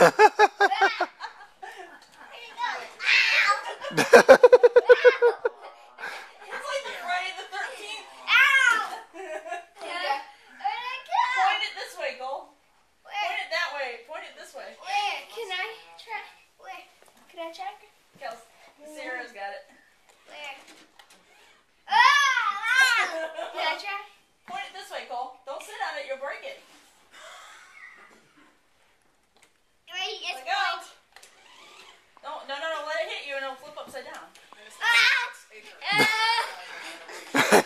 like the Friday the 13th. Ow! Point it this way, Cole. Point it that way. Point it this way. Where? Can I try? Where? Can I try? Kels, Sarah's got it. Where? Can I try? Point it this way, Cole. Don't sit on it. You'll break it. Wait, it's Let go. No. Let it hit you and it'll flip upside down.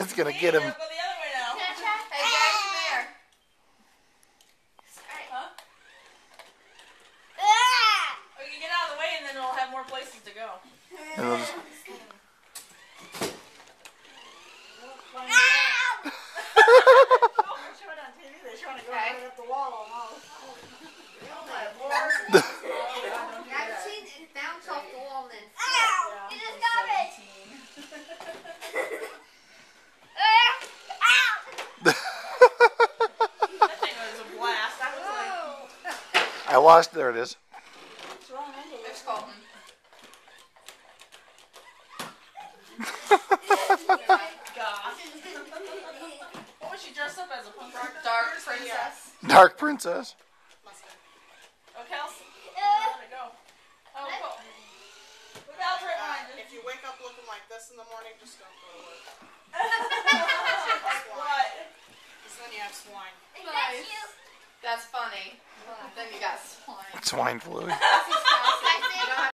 It's gonna get him. Go the other way now. Can I try? Hey, Dad, come here. Huh? Oh, you can get out of the way and then it'll have more places to go. It'll just... Show it on TV. They're trying to go right up the wall almost. I've seen it bounce off the wall and then Ow! You just got it. That thing was a blast. I was like, I watched. There it is. what's wrong with it? there's Colton. Gosh. What was she dressed up as? A punk rocker? Dark princess. Dark Princess. Oh, Kels. Let it go. Oh, cool. Look out right behind you. If you wake up looking like this in the morning, just don't go to work. What? Because then you have swine. Nice. That's funny. Then you got swine. Swine flu. This is